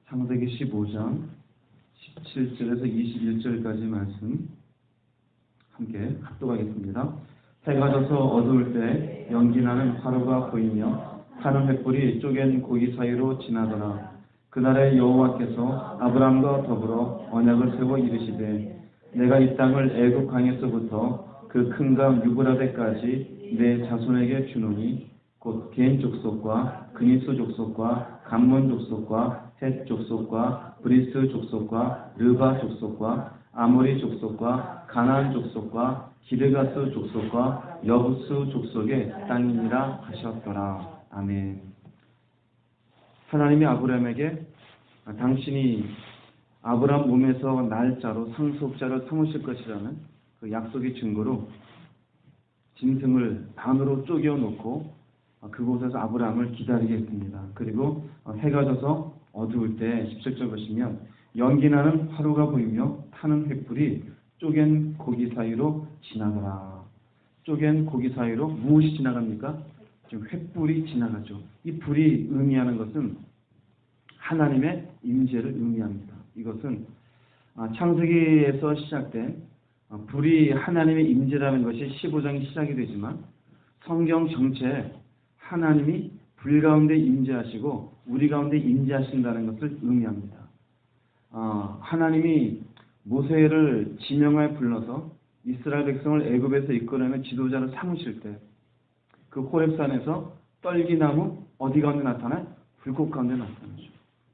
창세기 15장 17절에서 21절까지 말씀 함께 합독하겠습니다. 해가 져서 어두울 때 연기나는 화로가 보이며 타는 횃불이 쪼갠 고기 사이로 지나더라. 그날에 여호와께서 아브람과 더불어 언약을 세워 이르시되 내가 이 땅을 애굽 강에서부터 그 큰 강 유브라데까지 내 자손에게 주노니 곧 겐 족속과 그니스 족속과 감몬 족속과 헷 족속과 브리스 족속과 르바 족속과 아모리 족속과 가나안 족속과 기르가스 족속과 여부스 족속의 땅이니라 하셨더라. 아멘. 하나님이 아브라함에게 당신이 아브라함 몸에서 날짜로 상속자를 삼으실 것이라는 그 약속의 증거로 짐승을 반으로 쪼개어 놓고 그곳에서 아브라함을 기다리게 했습니다. 그리고 해가 져서 어두울 때 17절 보시면 연기나는 화로가 보이며 타는 횃불이 쪼갠 고기 사이로 지나더라. 쪼갠 고기 사이로 무엇이 지나갑니까? 지금 횃불이 지나가죠. 이 불이 의미하는 것은 하나님의 임재를 의미합니다. 이것은 창세기에서 시작된 불이 하나님의 임재라는 것이 15장이 시작이 되지만 성경 전체에 하나님이 불 가운데 임재하시고 우리 가운데 임재하신다는 것을 의미합니다. 하나님이 모세를 지명하여 불러서 이스라엘 백성을 애굽에서 이끌어내는 지도자를 삼으실 때 그 호렙산에서 떨기나무 어디 가운데 나타나요? 불꽃 가운데 나타나죠.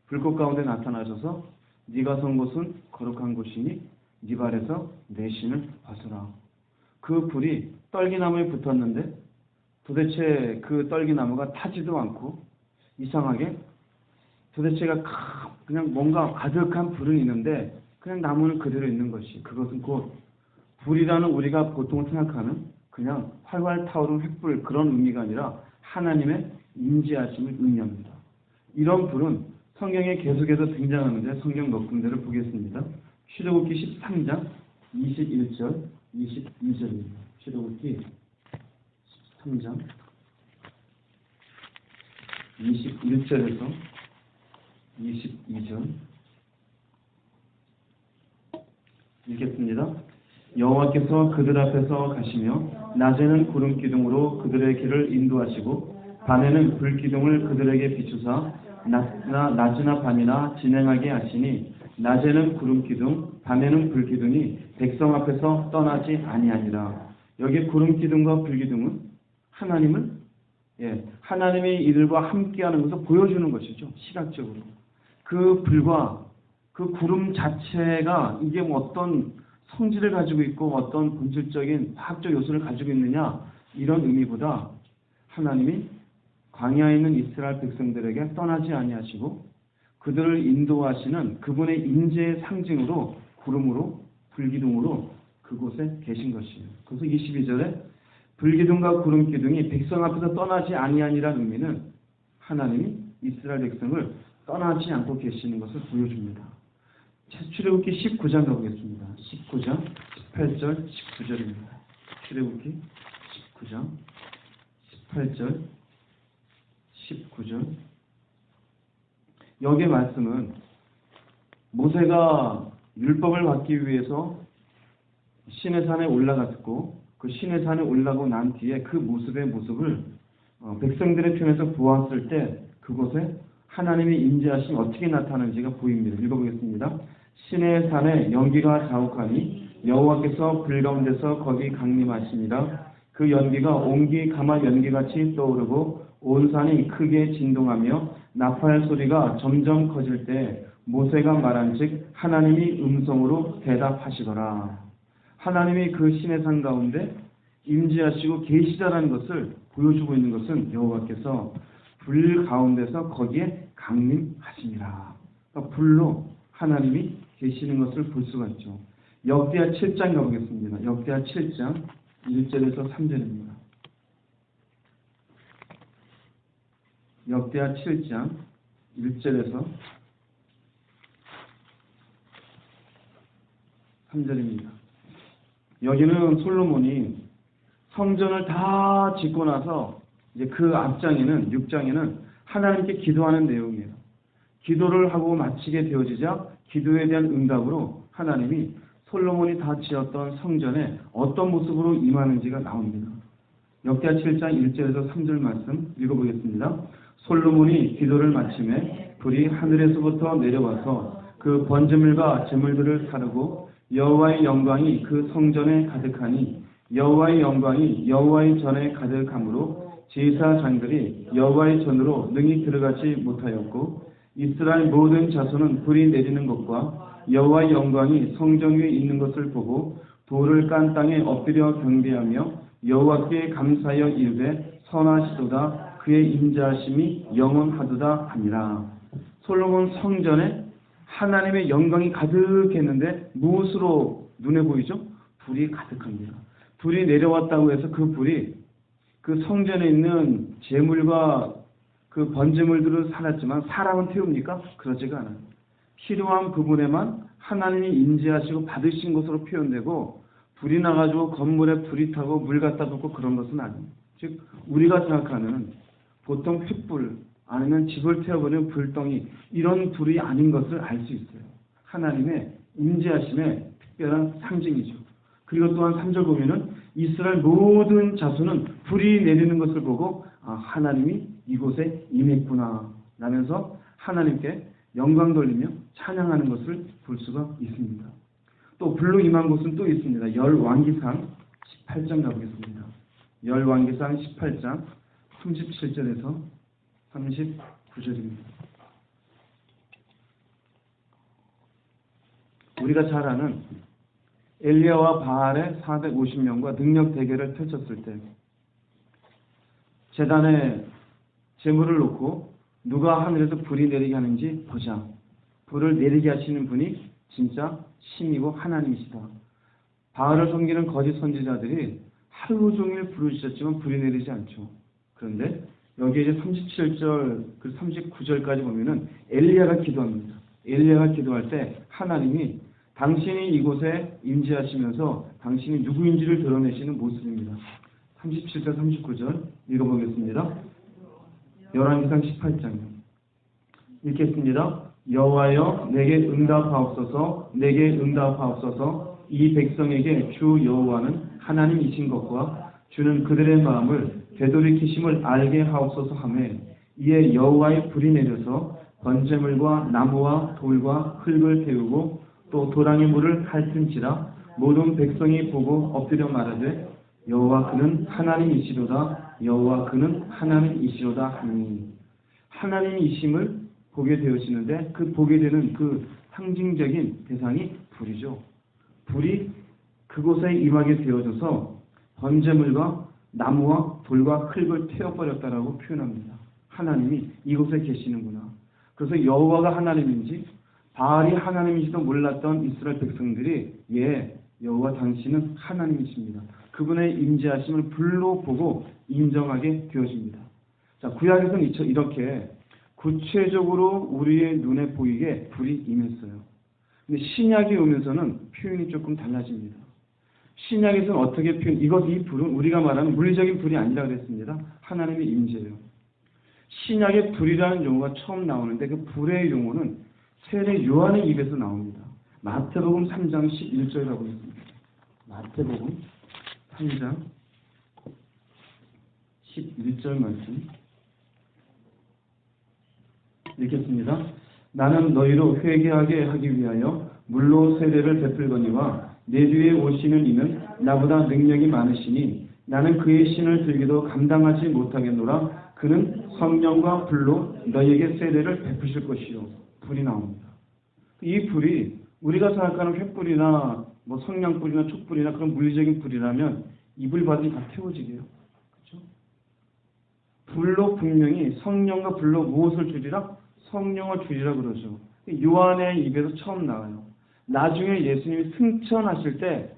불꽃 가운데 나타나셔서 네가 선 곳은 거룩한 곳이니 네 발에서 내 신을 벗으라. 그 불이 떨기나무에 붙었는데 도대체 그 떨기나무가 타지도 않고 이상하게 도대체가 그냥 뭔가 가득한 불은 있는데 그냥 나무는 그대로 있는 것이 그것은 곧 불이라는 우리가 보통 생각하는 그냥 활활 타오르는 횃불 그런 의미가 아니라 하나님의 임재하심을 의미합니다. 이런 불은 성경에 계속해서 등장하는데 성경 몇 군데를 보겠습니다. 출애굽기 13장 21절 22절입니다. 출애굽기 13장 21절에서 22절 읽겠습니다. 여호와께서 그들 앞에서 가시며 낮에는 구름 기둥으로 그들의 길을 인도하시고 밤에는 불 기둥을 그들에게 비추사 낮이나 밤이나 진행하게 하시니 낮에는 구름 기둥 밤에는 불 기둥이 백성 앞에서 떠나지 아니하니라. 여기 구름 기둥과 불 기둥은 하나님의 이들과 함께하는 것을 보여주는 것이죠. 시각적으로 그 불과 그 구름 자체가 이게 어떤 성질을 가지고 있고 어떤 본질적인 과학적 요소를 가지고 있느냐 이런 의미보다 하나님이 광야에 있는 이스라엘 백성들에게 떠나지 아니하시고 그들을 인도하시는 그분의 임재의 상징으로 구름으로 불기둥으로 그곳에 계신 것이에요. 그래서 22절에 불기둥과 구름기둥이 백성 앞에서 떠나지 아니하니라는 의미는 하나님이 이스라엘 백성을 떠나지 않고 계시는 것을 보여줍니다. 출애굽기 19장 가보겠습니다. 19장 18절 19절입니다. 출애굽기 19장 18절 19절 여기의 말씀은 모세가 율법을 받기 위해서 시내산에 올라갔고 그 시내산에 올라가고 난 뒤에 그 모습을 백성들의 편에서 보았을 때 그곳에 하나님의 임재하심이 어떻게 나타나는지가 보입니다. 읽어보겠습니다. 시내산에 연기가 자욱하니 여호와께서 불 가운데서 거기 강림하시니라. 그 연기가 옹기 가마 연기같이 떠오르고 온 산이 크게 진동하며 나팔 소리가 점점 커질 때 모세가 말한즉 하나님이 음성으로 대답하시더라. 하나님이 그 시내산 가운데 임재하시고 계시다라는 것을 보여주고 있는 것은 여호와께서 불 가운데서 거기에 강림하시니라. 그러니까 불로 하나님이 계시는 것을 볼 수가 있죠. 역대하 7장 가보겠습니다. 역대하 7장 1절에서 3절입니다. 역대하 7장 1절에서 3절입니다. 여기는 솔로몬이 성전을 다 짓고 나서 이제 그 앞장에는 6장에는 하나님께 기도하는 내용이에요. 기도를 하고 마치게 되어지자 기도에 대한 응답으로 하나님이 솔로몬이 다 지었던 성전에 어떤 모습으로 임하는지가 나옵니다. 역대하 7장 1절에서 3절 말씀 읽어보겠습니다. 솔로몬이 기도를 마침에 불이 하늘에서부터 내려와서 그 번제물과 제물들을 사르고 여호와의 영광이 그 성전에 가득하니 여호와의 영광이 여호와의 전에 가득하므로 제사장들이 여호와의 전으로 능히 들어가지 못하였고 이스라엘 모든 자손은 불이 내리는 것과 여호와의 영광이 성전 위에 있는 것을 보고 돌을 깐 땅에 엎드려 경배하며 여호와께 감사하여 이르되 선하시도다 그의 인자하심이 영원하도다 하니라. 솔로몬 성전에 하나님의 영광이 가득했는데 무엇으로 눈에 보이죠? 불이 가득합니다. 불이 내려왔다고 해서 그 불이 그 성전에 있는 제물과 그 번제물들을 살았지만 사람은 태웁니까? 그러지가 않아요. 필요한 부분에만 하나님이 인지하시고 받으신 것으로 표현되고 불이 나가지고 건물에 불이 타고 물 갖다 붓고 그런 것은 아니에요. 즉 우리가 생각하는 보통 횃불 아니면 집을 태워버리는 불덩이 이런 불이 아닌 것을 알 수 있어요. 하나님의 인지하심의 특별한 상징이죠. 그리고 또한 3절 보면은 이스라엘 모든 자손은 불이 내리는 것을 보고 하나님이 이곳에 임했구나 라면서 하나님께 영광 돌리며 찬양하는 것을 볼 수가 있습니다. 또 불로 임한 곳은 또 있습니다. 열왕기상 18장 가보겠습니다. 열왕기상 18장 37절에서 39절입니다. 우리가 잘 아는 엘리야와 바알의 450명과 능력 대결을 펼쳤을 때 제단에 제물을 놓고 누가 하늘에서 불이 내리게 하는지 보자. 불을 내리게 하시는 분이 진짜 신이고 하나님이시다. 바알을 섬기는 거짓 선지자들이 하루 종일 부르짖었지만 불이 내리지 않죠. 그런데 여기 이제 37절, 39절까지 보면은 엘리야가 기도합니다. 엘리야가 기도할 때 하나님이 당신이 이곳에 임재하시면서 당신이 누구인지를 드러내시는 모습입니다. 37절, 39절 읽어보겠습니다. 열왕기상 18장 읽겠습니다. 여호와여 내게 응답하옵소서 내게 응답하옵소서 이 백성에게 주 여호와는 하나님이신 것과 주는 그들의 마음을 되돌이키심을 알게 하옵소서 하매 이에 여호와의 불이 내려서 번제물과 나무와 돌과 흙을 태우고 또 도랑의 물을 핥은지라 모든 백성이 보고 엎드려 말하되 여호와 그는 하나님이시로다 여호와 그는 하나님이시로다 하니 하나님이심을 보게 되어지는데 그 보게 되는 그 상징적인 대상이 불이죠. 불이 그곳에 임하게 되어져서 번제물과 나무와 돌과 흙을 태워버렸다라고 표현합니다. 하나님이 이곳에 계시는구나. 그래서 여호와가 하나님인지 바알이 하나님인지도 몰랐던 이스라엘 백성들이 여호와 당신은 하나님이십니다. 그분의 임재하심을 불로 보고 인정하게 되어집니다. 자, 구약에서는 이렇게 구체적으로 우리의 눈에 보이게 불이 임했어요. 근데 신약이 오면서는 표현이 조금 달라집니다. 신약에서는 어떻게 이 불은 우리가 말하는 물리적인 불이 아니라 그랬습니다. 하나님의 임재예요. 신약의 불이라는 용어가 처음 나오는데 그 불의 용어는 세례 요한의 입에서 나옵니다. 마태복음 3장 11절이라고 했습니다. 마태복음 3장 11절 말씀 읽겠습니다. 나는 너희로 회개하게 하기 위하여 물로 세례를 베풀거니와 내 뒤에 오시는 이는 나보다 능력이 많으시니 나는 그의 신을 들기도 감당하지 못하겠노라. 그는 성령과 불로 너희에게 세례를 베푸실 것이요. 불이 나옵니다. 이 불이 우리가 생각하는 횃불이나 성냥불이나 촛불이나 그런 물리적인 불이라면 이 불 받으니 다 태워지게요. 그렇죠? 불로 분명히 성령과 불로 무엇을 주리라? 성령을 주리라 그러죠. 요한의 입에서 처음 나와요. 나중에 예수님이 승천하실 때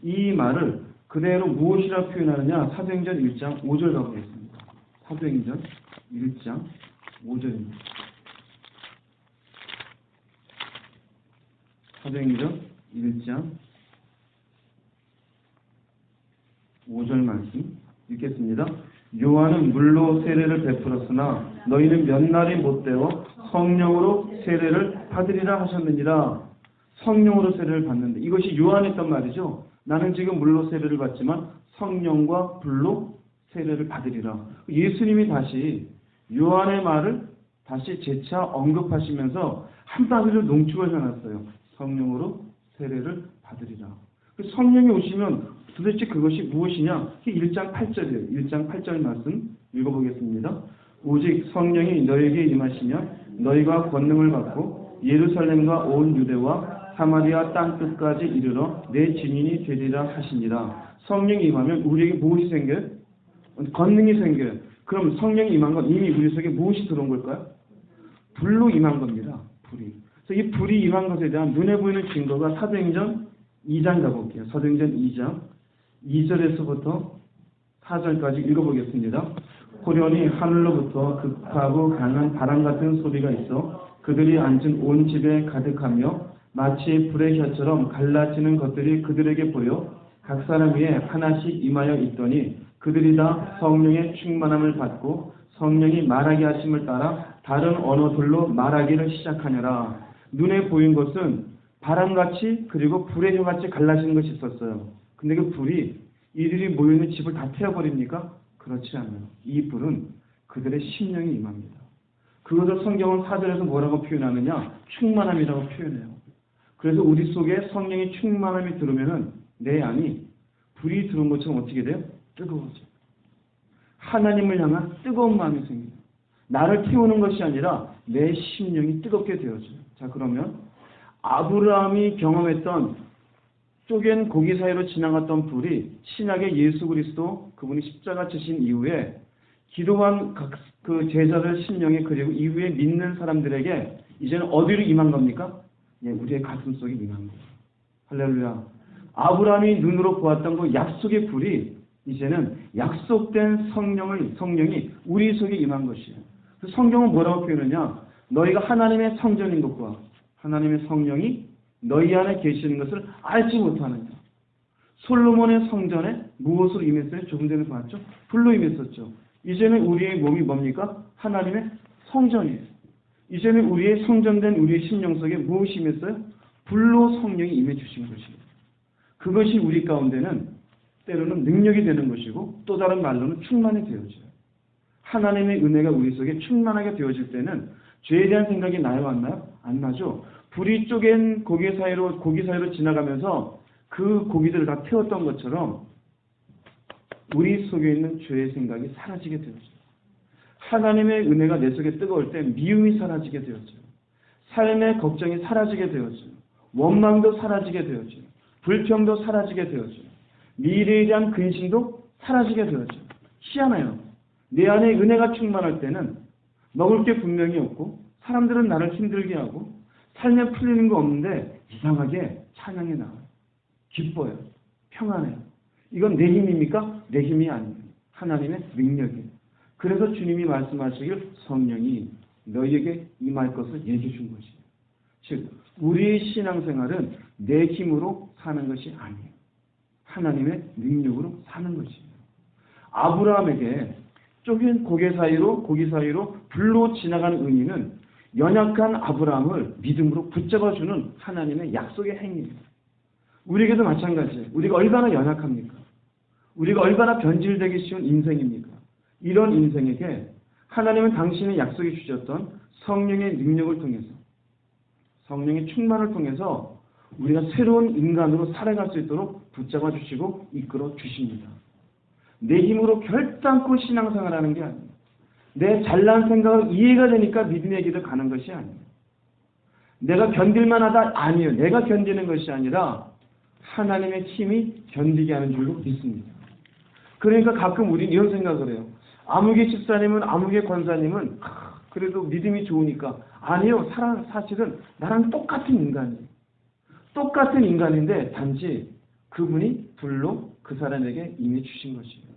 이 말을 그대로 무엇이라 표현하느냐? 사도행전 1장 5절 가보겠습니다. 사도행전 1장 5절입니다. 사도행전 1장 5절 말씀 읽겠습니다. 요한은 물로 세례를 베풀었으나 너희는 몇 날이 못되어 성령으로 세례를 받으리라 하셨느니라. 성령으로 세례를 받는데 이것이 요한했던 말이죠. 나는 지금 물로 세례를 받지만 성령과 불로 세례를 받으리라. 예수님이 다시 요한의 말을 다시 재차 언급하시면서 한 가지를 농축을 해놨어요. 성령으로 세례를 받으리라. 성령이 오시면 도대체 그것이 무엇이냐? 1장 8절이에요. 1장 8절 말씀 읽어보겠습니다. 오직 성령이 너에게 임하시면 너희가 권능을 받고 예루살렘과 온 유대와 사마리아 땅끝까지 이르러 내 증인이 되리라 하시니라. 성령이 임하면 우리에게 무엇이 생겨요? 권능이 생겨요. 그럼 성령이 임한 건 이미 우리 속에 무엇이 들어온 걸까요? 불로 임한 겁니다. 불이. 그래서 이 불이 임한 것에 대한 눈에 보이는 증거가 사도행전 2장 가볼게요. 사도행전 2장 2절에서부터 4절까지 읽어보겠습니다. 호련히 하늘로부터 극하고 강한 바람 같은 소리가 있어 그들이 앉은 온 집에 가득하며 마치 불의 혀처럼 갈라지는 것들이 그들에게 보여 각 사람 위에 하나씩 임하여 있더니 그들이 다 성령의 충만함을 받고 성령이 말하게 하심을 따라 다른 언어들로 말하기를 시작하니라. 눈에 보인 것은 바람같이 그리고 불의 혀같이 갈라지는 것이 있었어요. 근데 그 불이 이들이 모여있는 집을 다 태워버립니까? 그렇지 않아요. 이 불은 그들의 심령이 임합니다. 그것을 성경은 4절에서 뭐라고 표현하느냐? 충만함이라고 표현해요. 그래서 우리 속에 성령의 충만함이 들어오면은 내 안이 불이 들어온 것처럼 어떻게 돼요? 뜨거워져요. 하나님을 향한 뜨거운 마음이 생겨요. 나를 태우는 것이 아니라 내 심령이 뜨겁게 되어져요. 자, 그러면 아브라함이 경험했던 쪼갠 고기 사이로 지나갔던 불이 신약의 예수 그리스도 그분이 십자가 지신 이후에 기도한 그 제자들 심령에 그리고 이후에 믿는 사람들에게 이제는 어디로 임한 겁니까? 예, 우리의 가슴 속에 임한 거예요. 할렐루야. 아브라함이 눈으로 보았던 그 약속의 불이 이제는 약속된 성령이 우리 속에 임한 것이에요. 성경은 뭐라고 표현하냐? 너희가 하나님의 성전인 것과 하나님의 성령이 너희 안에 계시는 것을 알지 못하느냐. 솔로몬의 성전에 무엇으로 임했어요? 조금 전에 봤죠? 불로 임했었죠. 이제는 우리의 몸이 뭡니까? 하나님의 성전이에요. 이제는 우리의 성전된 우리의 심령 속에 무엇이 임했어요? 불로 성령이 임해 주신 것이에요. 그것이 우리 가운데는 때로는 능력이 되는 것이고 또 다른 말로는 충만이 되어져요. 하나님의 은혜가 우리 속에 충만하게 되어질 때는 죄에 대한 생각이 나요, 안 나요? 안 나죠. 불이 쪼갠 고기 사이로 지나가면서 그 고기들을 다 태웠던 것처럼 우리 속에 있는 죄의 생각이 사라지게 되어져요. 하나님의 은혜가 내 속에 뜨거울 때 미움이 사라지게 되어져요. 삶의 걱정이 사라지게 되어져요. 원망도 사라지게 되어져요. 불평도 사라지게 되어져요. 미래에 대한 근심도 사라지게 되어져요. 희한해요. 내 안에 은혜가 충만할 때는 먹을 게 분명히 없고 사람들은 나를 힘들게 하고 삶에 풀리는 거 없는데 이상하게 찬양이 나와요. 기뻐요. 평안해요. 이건 내 힘입니까? 내 힘이 아니에요. 하나님의 능력이에요. 그래서 주님이 말씀하시길 성령이 너희에게 임할 것을 얘기해 준 것이에요. 즉 우리의 신앙생활은 내 힘으로 사는 것이 아니에요. 하나님의 능력으로 사는 것이에요. 아브라함에게 쪼갠 고기 사이로 불로 지나가는 의미는 연약한 아브라함을 믿음으로 붙잡아주는 하나님의 약속의 행위입니다. 우리에게도 마찬가지예요. 우리가 얼마나 연약합니까? 우리가 얼마나 변질되기 쉬운 인생입니까? 이런 인생에게 하나님은 당신의 약속해 주셨던 성령의 능력을 통해서 성령의 충만을 통해서 우리가 새로운 인간으로 살아갈 수 있도록 붙잡아 주시고 이끌어 주십니다. 내 힘으로 결단코 신앙생활하는 게 아니에요. 내 잘난 생각을 이해가 되니까 믿음의 길을 가는 것이 아니에요. 내가 견딜만 하다 아니에요. 내가 견디는 것이 아니라 하나님의 힘이 견디게 하는 줄로 믿습니다. 그러니까 가끔 우리는 이런 생각을 해요. 아무개 집사님은 아무개 권사님은 그래도 믿음이 좋으니까 아니요. 사실은 나랑 똑같은 인간이에요. 똑같은 인간인데 단지 그분이 불로 그 사람에게 임해 주신 것이에요.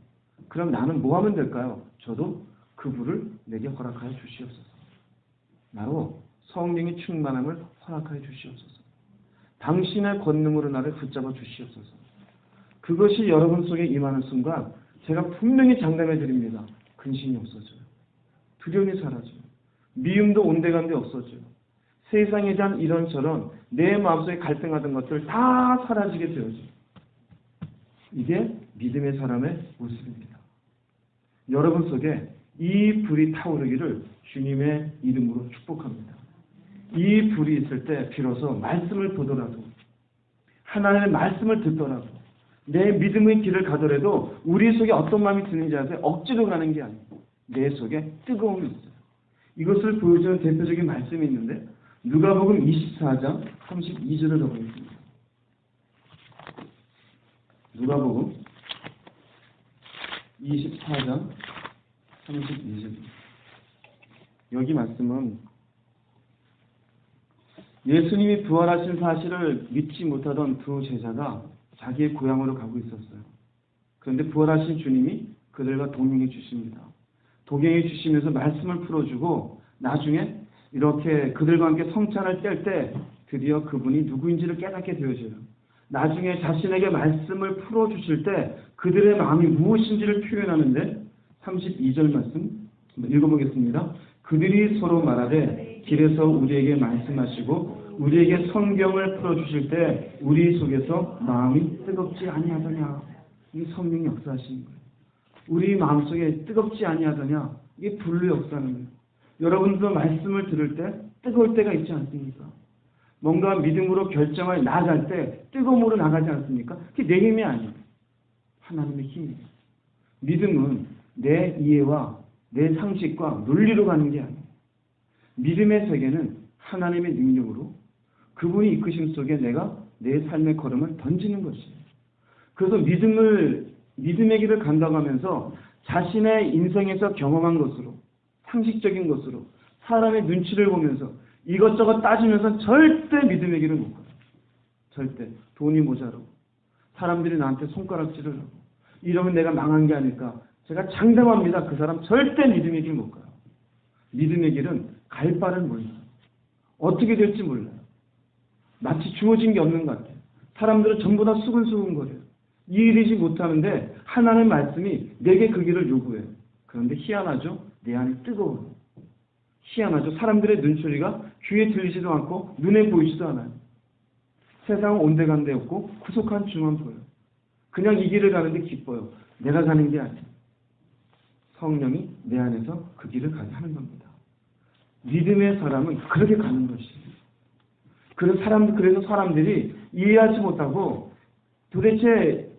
그럼 나는 뭐 하면 될까요? 저도 그 불을 내게 허락하여 주시옵소서. 나로 성령의 충만함을 허락하여 주시옵소서. 당신의 권능으로 나를 붙잡아 주시옵소서. 그것이 여러분 속에 임하는 순간 제가 분명히 장담해 드립니다. 근심이 없어져요. 두려움이 사라져요. 미움도 온데간데 없어져요. 세상에 대한 이런저런 내 마음속에 갈등하던 것들 다 사라지게 되어져요. 이게 믿음의 사람의 모습입니다. 여러분 속에 이 불이 타오르기를 주님의 이름으로 축복합니다. 이 불이 있을 때 비로소 말씀을 보더라도 하나님의 말씀을 듣더라도 내 믿음의 길을 가더라도 우리 속에 어떤 마음이 드는지 아세요? 억지로 가는 게 아니고 내 속에 뜨거움이 있어요. 이것을 보여주는 대표적인 말씀이 있는데 누가복음 24장 32절을 적어있습니다. 누가복음 24장 32절. 여기 말씀은 예수님이 부활하신 사실을 믿지 못하던 두 제자가 자기의 고향으로 가고 있었어요. 그런데 부활하신 주님이 그들과 동행해 주십니다. 동행해 주시면서 말씀을 풀어주고 나중에 이렇게 그들과 함께 성찬을 뗄 때 드디어 그분이 누구인지를 깨닫게 되어져요. 나중에 자신에게 말씀을 풀어주실 때 그들의 마음이 무엇인지를 표현하는데 32절 말씀 읽어보겠습니다. 그들이 서로 말하되 길에서 우리에게 말씀하시고 우리에게 성경을 풀어주실 때 우리 속에서 마음이 뜨겁지 아니하더냐. 이게 성령이 역사하시는 거예요. 우리 마음속에 뜨겁지 아니하더냐. 이게 불로 역사하는 거예요. 여러분도 말씀을 들을 때 뜨거울 때가 있지 않습니까? 뭔가 믿음으로 결정을 나아갈 때 뜨거움으로 나가지 않습니까? 그게 내 힘이 아니에요. 하나님의 힘이에요. 믿음은 내 이해와 내 상식과 논리로 가는 게 아니에요. 믿음의 세계는 하나님의 능력으로 그분이 이끄심 속에 내가 내 삶의 걸음을 던지는 것이에요. 그래서 믿음의 길을 간다고 하면서 자신의 인생에서 경험한 것으로 상식적인 것으로 사람의 눈치를 보면서 이것저것 따지면서 절대 믿음의 길을 못 가요. 절대. 돈이 모자라고 사람들이 나한테 손가락질을 하고 이러면 내가 망한 게 아닐까. 제가 장담합니다. 그 사람 절대 믿음의 길 못 가요. 믿음의 길은 갈 바를 몰라요. 어떻게 될지 몰라요. 마치 주어진 게 없는 것 같아요. 사람들은 전부 다 수근수근거려요. 이해되지 못하는데 하나님의 말씀이 내게 그 길을 요구해요. 그런데 희한하죠? 내 안이 뜨거워요. 희한하죠? 사람들의 눈초리가 귀에 들리지도 않고 눈에 보이지도 않아요. 세상은 온데간데 없고 구속한 주만 보여요. 그냥 이 길을 가는데 기뻐요. 내가 가는 게 아니에요. 성령이 내 안에서 그 길을 가게 하는 겁니다. 믿음의 사람은 그렇게 가는 것이에요. 그래서 사람들이 이해하지 못하고 도대체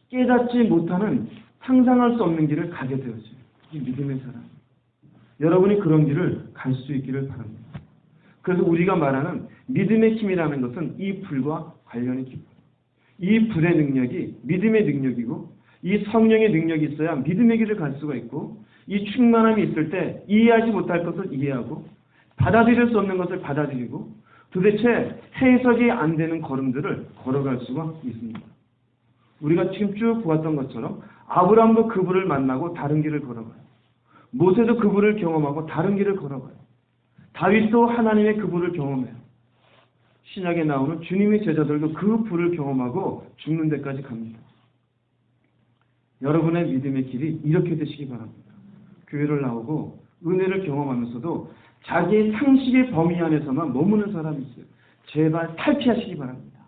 깨닫지 못하는 상상할 수 없는 길을 가게 되어져요. 이 믿음의 사람. 여러분이 그런 길을 갈 수 있기를 바랍니다. 그래서 우리가 말하는 믿음의 힘이라는 것은 이 불과 관련이 깊어요. 이 불의 능력이 믿음의 능력이고 이 성령의 능력이 있어야 믿음의 길을 갈 수가 있고 이 충만함이 있을 때 이해하지 못할 것을 이해하고 받아들일 수 없는 것을 받아들이고 도대체 해석이 안 되는 걸음들을 걸어갈 수가 있습니다. 우리가 지금 쭉 보았던 것처럼 아브라함도 그 불을 만나고 다른 길을 걸어가요. 모세도 그 불을 경험하고 다른 길을 걸어가요. 다윗도 하나님의 그 불을 경험해요. 신약에 나오는 주님의 제자들도 그 불을 경험하고 죽는 데까지 갑니다. 여러분의 믿음의 길이 이렇게 되시기 바랍니다. 교회를 나오고 은혜를 경험하면서도 자기의 상식의 범위 안에서만 머무는 사람이 있어요. 제발 탈피하시기 바랍니다.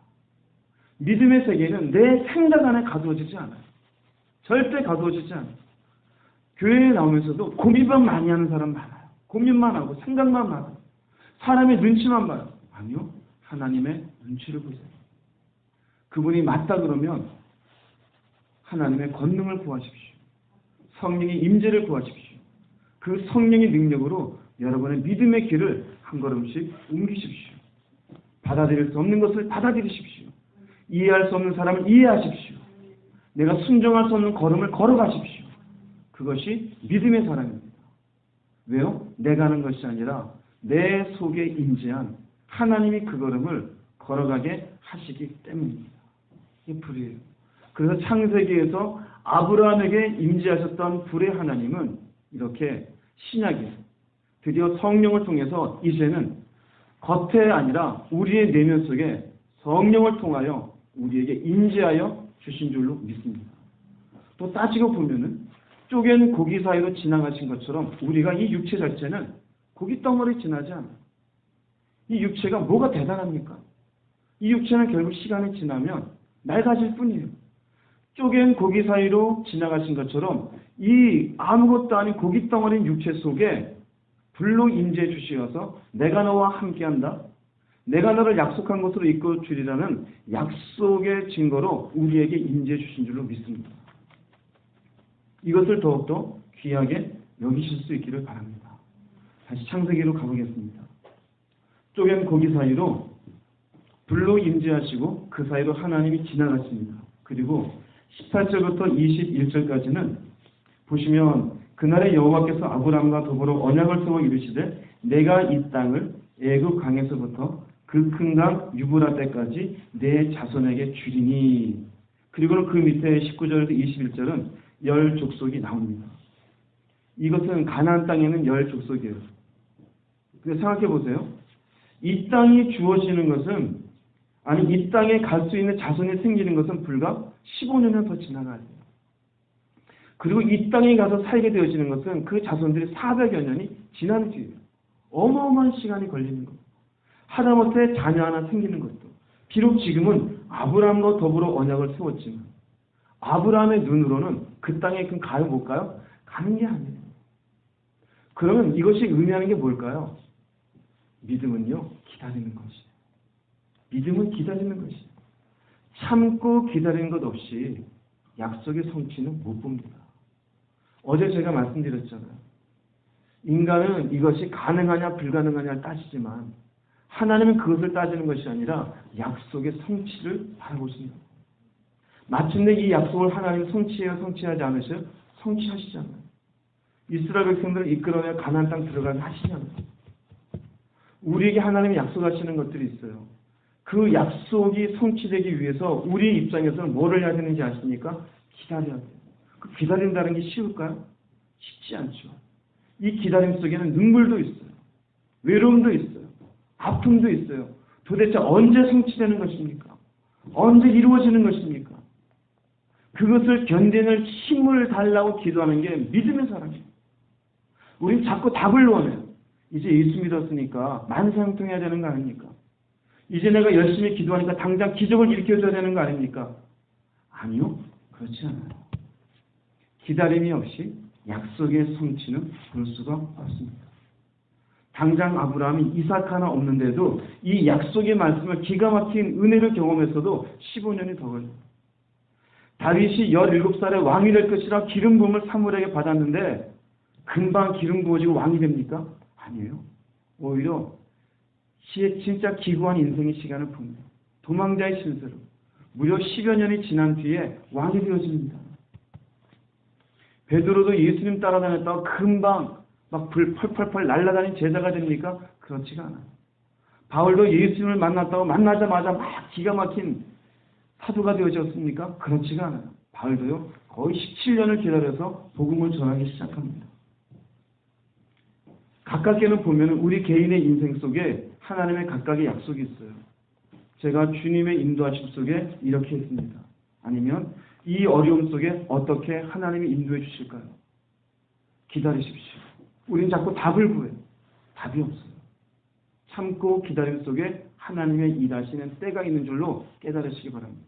믿음의 세계는 내 생각 안에 가두어지지 않아요. 절대 가두어지지 않아요. 교회에 나오면서도 고민만 많이 하는 사람 많아요. 고민만 하고 생각만 많아요. 사람의 눈치만 봐요. 아니요. 하나님의 눈치를 보세요. 그분이 맞다 그러면 하나님의 권능을 구하십시오. 성령의 임재를 구하십시오. 그 성령의 능력으로 여러분의 믿음의 길을 한 걸음씩 옮기십시오. 받아들일 수 없는 것을 받아들이십시오. 이해할 수 없는 사람을 이해하십시오. 내가 순종할 수 없는 걸음을 걸어가십시오. 그것이 믿음의 사람입니다. 왜요? 내가 하는 것이 아니라 내 속에 임재한 하나님이 그 걸음을 걸어가게 하시기 때문입니다. 이게 불이에요. 그래서 창세기에서 아브라함에게 임재하셨던 불의 하나님은 이렇게 신약에 드디어 성령을 통해서 이제는 겉에 아니라 우리의 내면 속에 성령을 통하여 우리에게 임재하여 주신 줄로 믿습니다. 또 따지고 보면은 쪼갠 고기 사이로 지나가신 것처럼 우리가 이 육체 자체는 고기 덩어리 지나지 않아요. 이 육체가 뭐가 대단합니까? 이 육체는 결국 시간이 지나면 낡아질 뿐이에요. 쪼갠 고기 사이로 지나가신 것처럼 이 아무것도 아닌 고기 덩어리인 육체 속에 불로 임재해 주시어서 내가 너와 함께한다. 내가 너를 약속한 곳으로 이끌어 주리라는 약속의 증거로 우리에게 임재해 주신 줄로 믿습니다. 이것을 더욱더 귀하게 여기실 수 있기를 바랍니다. 다시 창세기로 가보겠습니다. 쪼갠 고기 사이로 불로 임재하시고 그 사이로 하나님이 지나가십니다. 그리고 18절부터 21절까지는 보시면 그날에 여호와께서 아브람과 더불어 언약을 세워 이르시되 내가 이 땅을 애굽 강에서부터 그 큰 강 유브라데까지 내 자손에게 주리니. 그리고는 그 밑에 19절에서 21절은 열 족속이 나옵니다. 이것은 가나안 땅에는 열 족속이에요. 근데 생각해 보세요. 이 땅이 주어지는 것은 아니 이 땅에 갈 수 있는 자손이 생기는 것은 불과 15년은 더 지나가야 돼요. 그리고 이 땅에 가서 살게 되어지는 것은 그 자손들이 400여 년이 지난 뒤에요. 어마어마한 시간이 걸리는 것. 하다못해 자녀 하나 생기는 것도. 비록 지금은 아브라함과 더불어 언약을 세웠지만 아브라함의 눈으로는 그 땅에 가요 못 가요? 가는 게 아니에요. 그러면 이것이 의미하는 게 뭘까요? 믿음은요, 기다리는 것이에요. 믿음은 기다리는 것이에요. 참고 기다리는 것 없이 약속의 성취는 못 봅니다. 어제 제가 말씀드렸잖아요. 인간은 이것이 가능하냐 불가능하냐를 따지지만 하나님은 그것을 따지는 것이 아니라 약속의 성취를 바라보십니다. 마침내 이 약속을 하나님 성취해요? 성취하지 않으셔요? 성취하시잖아요. 이스라엘 백성들을 이끌어내 가나안 땅 들어가게 하시잖아요. 우리에게 하나님이 약속하시는 것들이 있어요. 그 약속이 성취되기 위해서 우리 입장에서는 뭐를 해야 되는지 아십니까? 기다려야 돼요. 그 기다린다는 게 쉬울까요? 쉽지 않죠. 이 기다림 속에는 눈물도 있어요. 외로움도 있어요. 아픔도 있어요. 도대체 언제 성취되는 것입니까? 언제 이루어지는 것입니까? 그것을 견디는 힘을 달라고 기도하는 게 믿음의 사람이에요. 우린 자꾸 답을 원해요. 이제 예수 믿었으니까 만사형통해야 되는 거 아닙니까? 이제 내가 열심히 기도하니까 당장 기적을 일으켜줘야 되는 거 아닙니까? 아니요. 그렇지 않아요. 기다림이 없이 약속의 성취는 볼 수가 없습니다. 당장 아브라함이 이삭 하나 없는데도 이 약속의 말씀을 기가 막힌 은혜를 경험했어도 15년이 더 걸려요. 다윗이 17살에 왕이 될 것이라 기름 부음을 사무엘에게 받았는데 금방 기름 부어지고 왕이 됩니까? 아니에요. 오히려 진짜 기구한 인생의 시간을 봅니다. 도망자의 신세로 무려 10여 년이 지난 뒤에 왕이 되어집니다. 베드로도 예수님 따라다녔다가 금방 막 불 펄펄펄 날아다니는 제자가 됩니까? 그렇지가 않아요. 바울도 예수님을 만났다고 만나자마자 막 기가 막힌 사도가 되어졌습니까? 그렇지가 않아요. 바울도요 거의 17년을 기다려서 복음을 전하기 시작합니다. 가깝게는 보면 우리 개인의 인생 속에 하나님의 각각의 약속이 있어요. 제가 주님의 인도하심 속에 이렇게 했습니다. 아니면 이 어려움 속에 어떻게 하나님이 인도해 주실까요? 기다리십시오. 우린 자꾸 답을 구해요. 답이 없어요. 참고 기다림 속에 하나님의 일하시는 때가 있는 줄로 깨달으시기 바랍니다.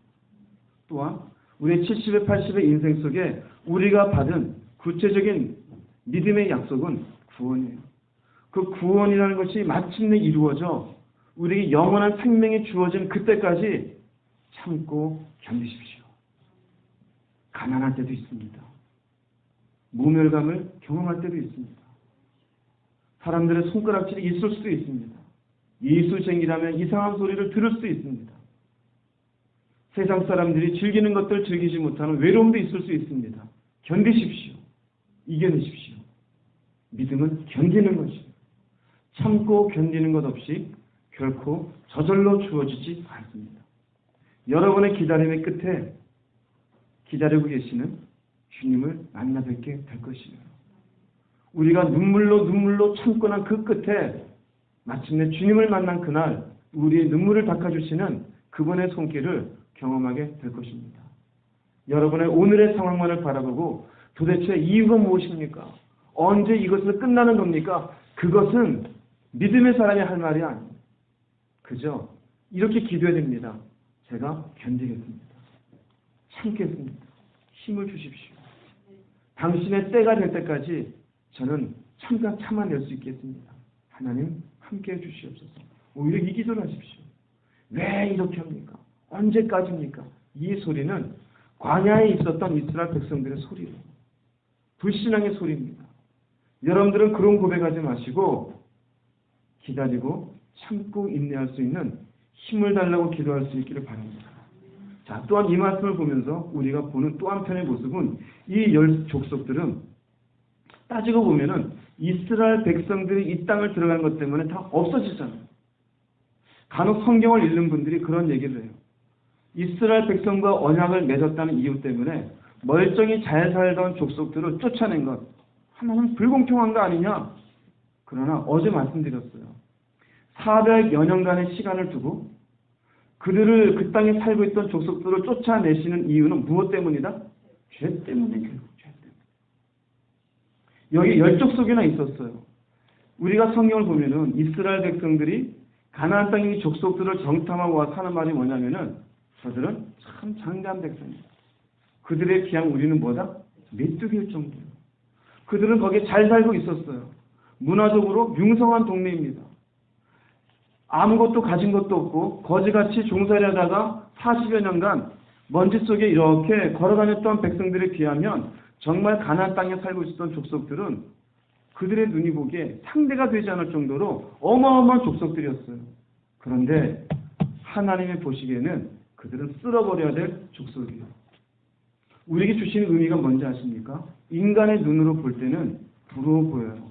또한 우리의 70에 80의 인생 속에 우리가 받은 구체적인 믿음의 약속은 구원이에요. 그 구원이라는 것이 마침내 이루어져 우리에게 영원한 생명이 주어진 그때까지 참고 견디십시오. 가난할 때도 있습니다. 모멸감을 경험할 때도 있습니다. 사람들의 손가락질이 있을 수도 있습니다. 예수쟁이라면 이상한 소리를 들을 수도 있습니다. 세상 사람들이 즐기는 것들 즐기지 못하는 외로움도 있을 수 있습니다. 견디십시오. 이겨내십시오. 믿음은 견디는 것입니다. 참고 견디는 것 없이 결코 저절로 주어지지 않습니다. 여러분의 기다림의 끝에 기다리고 계시는 주님을 만나 뵙게 될 것입니다. 우리가 눈물로 참고 난 그 끝에 마침내 주님을 만난 그날 우리의 눈물을 닦아주시는 그분의 손길을 경험하게 될 것입니다. 여러분의 오늘의 상황만을 바라보고 도대체 이유가 무엇입니까? 언제 이것을 끝나는 겁니까? 그것은 믿음의 사람이 할 말이 아니에요. 그죠? 이렇게 기도해야 됩니다. 제가 견디겠습니다. 참겠습니다. 힘을 주십시오. 당신의 때가 될 때까지 저는 잠깐 참아낼 수 있겠습니다. 하나님 함께해 주시옵소서. 오히려 이 기도를 하십시오. 왜 이렇게 합니까? 언제까지입니까? 이 소리는 광야에 있었던 이스라엘 백성들의 소리예요. 불신앙의 소리입니다. 여러분들은 그런 고백하지 마시고 기다리고 참고 인내할 수 있는 힘을 달라고 기도할 수 있기를 바랍니다. 자, 또한 이 말씀을 보면서 우리가 보는 또 한편의 모습은 이 열 족속들은 따지고 보면은 이스라엘 백성들이 이 땅을 들어간 것 때문에 다 없어지잖아요. 간혹 성경을 읽는 분들이 그런 얘기를 해요. 이스라엘 백성과 언약을 맺었다는 이유 때문에 멀쩡히 잘 살던 족속들을 쫓아낸 것 하나는 불공평한 거 아니냐? 그러나 어제 말씀드렸어요. 400여 년간의 시간을 두고 그들을 그 땅에 살고 있던 족속들을 쫓아내시는 이유는 무엇 때문이다? 죄 때문에, 결국 죄 때문에. 여기 10족속이나 있었어요. 우리가 성경을 보면은 이스라엘 백성들이 가나안 땅의 족속들을 정탐하고 와서 하는 말이 뭐냐면은 저들은 참 장대한 백성이에요. 그들에 비하면 우리는 뭐다? 메뚜기일 정도예요. 그들은 거기에 잘 살고 있었어요. 문화적으로 융성한 동네입니다. 아무것도 가진 것도 없고 거지같이 종살이 하다가 40여 년간 먼지 속에 이렇게 걸어다녔던 백성들에 비하면 정말 가나안 땅에 살고 있었던 족속들은 그들의 눈이 보기에 상대가 되지 않을 정도로 어마어마한 족속들이었어요. 그런데 하나님이 보시기에는 그들은 쓸어버려야 될 족속이에요. 우리에게 주시는 의미가 뭔지 아십니까? 인간의 눈으로 볼 때는 부러워 보여요.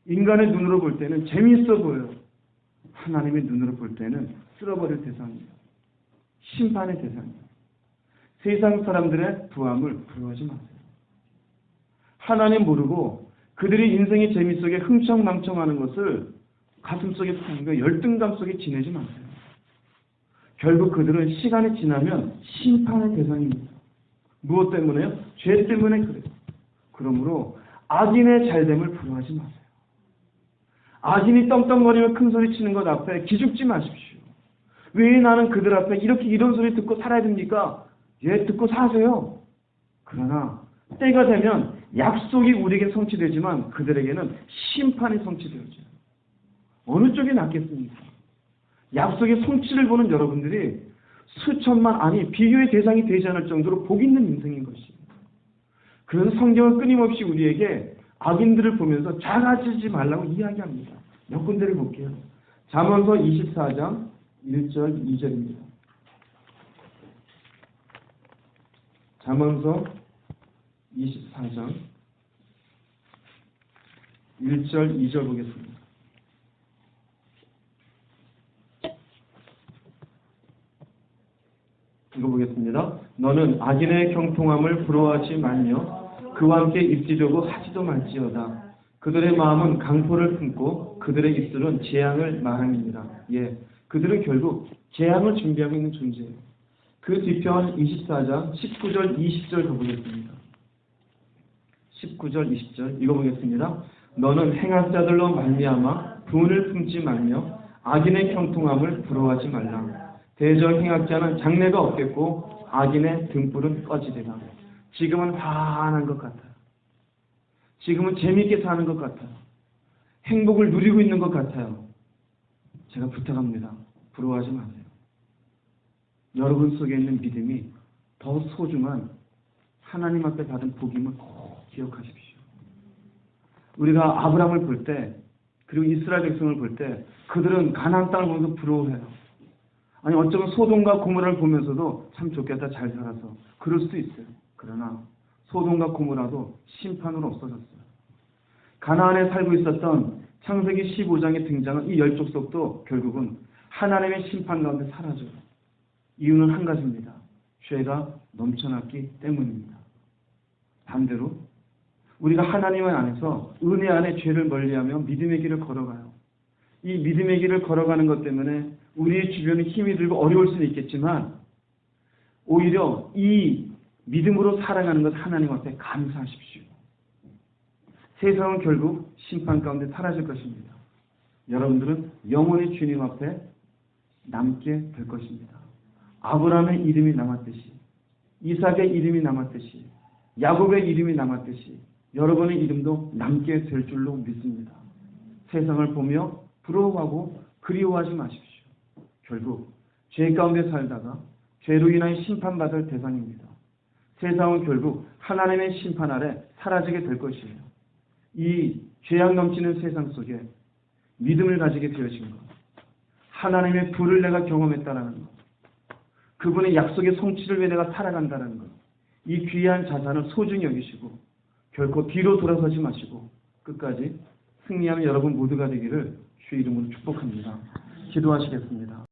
인간의 눈으로 볼 때는 재미있어 보여요. 하나님의 눈으로 볼 때는 쓸어버릴 대상이에요. 심판의 대상이에요. 세상 사람들의 부함을 부러워하지 마세요. 하나님 모르고 그들이 인생의 재미 속에 흥청망청하는 것을 가슴속에 품고 열등감 속에 지내지 마세요. 결국 그들은 시간이 지나면 심판의 대상입니다. 무엇 때문에요? 죄 때문에 그래요. 그러므로 악인의 잘됨을 부러워하지 마세요. 악인이 떵떵거리며 큰 소리 치는 것 앞에 기죽지 마십시오. 왜 나는 그들 앞에 이렇게 이런 소리 듣고 살아야 됩니까? 예, 듣고 사세요. 그러나 때가 되면 약속이 우리에게 성취되지만 그들에게는 심판이 성취되어져요. 어느 쪽이 낫겠습니까? 약속의 성취를 보는 여러분들이 수천만, 아니 비교의 대상이 되지 않을 정도로 복 있는 인생인 것이에요. 그래서 성경은 끊임없이 우리에게 악인들을 보면서 작아지지 말라고 이야기합니다. 몇 군데를 볼게요. 잠언서 24장 1절 2절입니다. 잠언서 24장 1절 2절 보겠습니다. 읽어보겠습니다. 너는 악인의 경통함을 부러워하지 말며 그와 함께 입지려고 하지도 말지어다. 그들의 마음은 강포를 품고 그들의 입술은 재앙을 말함이니라. 예, 그들은 결국 재앙을 준비하고 있는 존재예요. 그 뒤편 24장 19절 20절 가보겠습니다. 19절 20절 읽어보겠습니다. 너는 행한 자들로 말미암아 분을 품지 말며 악인의 형통함을 부러워하지 말라. 대저 행악자는 장래가 없겠고 악인의 등불은 꺼지리라. 지금은 환한 것 같아요. 지금은 재미있게 사는 것 같아요. 행복을 누리고 있는 것 같아요. 제가 부탁합니다. 부러워하지 마세요. 여러분 속에 있는 믿음이 더 소중한 하나님 앞에 받은 복임을 꼭 기억하십시오. 우리가 아브라함을 볼 때, 그리고 이스라엘 백성을 볼 때 그들은 가나안 땅을 보면서 부러워해요. 아니 어쩌면 소돔과 고모라를 보면서도 참 좋겠다, 잘 살아서. 그럴 수도 있어요. 그러나 소돔과 고모라도 심판으로 없어졌어요. 가나안에 살고 있었던 창세기 15장에 등장한 이 열 족속도 결국은 하나님의 심판 가운데 사라져요. 이유는 한 가지입니다. 죄가 넘쳐났기 때문입니다. 반대로 우리가 하나님 안에서 은혜 안에 죄를 멀리하며 믿음의 길을 걸어가요. 이 믿음의 길을 걸어가는 것 때문에 우리의 주변에 힘이 들고 어려울 수는 있겠지만 오히려 이 믿음으로 살아가는 것 하나님 앞에 감사하십시오. 세상은 결국 심판 가운데 사라질 것입니다. 여러분들은 영원히 주님 앞에 남게 될 것입니다. 아브라함의 이름이 남았듯이, 이삭의 이름이 남았듯이, 야곱의 이름이 남았듯이 여러분의 이름도 남게 될 줄로 믿습니다. 세상을 보며 부러워하고 그리워하지 마십시오. 결국 죄 가운데 살다가 죄로 인하여 심판받을 대상입니다. 세상은 결국 하나님의 심판 아래 사라지게 될 것이에요. 이 죄악 넘치는 세상 속에 믿음을 가지게 되어진 것, 하나님의 불을 내가 경험했다는 것, 그분의 약속의 성취를 위해 내가 살아간다는 것, 이 귀한 자산을 소중히 여기시고 결코 뒤로 돌아서지 마시고 끝까지 승리하는 여러분 모두가 되기를 주의 이름으로 축복합니다. 기도하시겠습니다.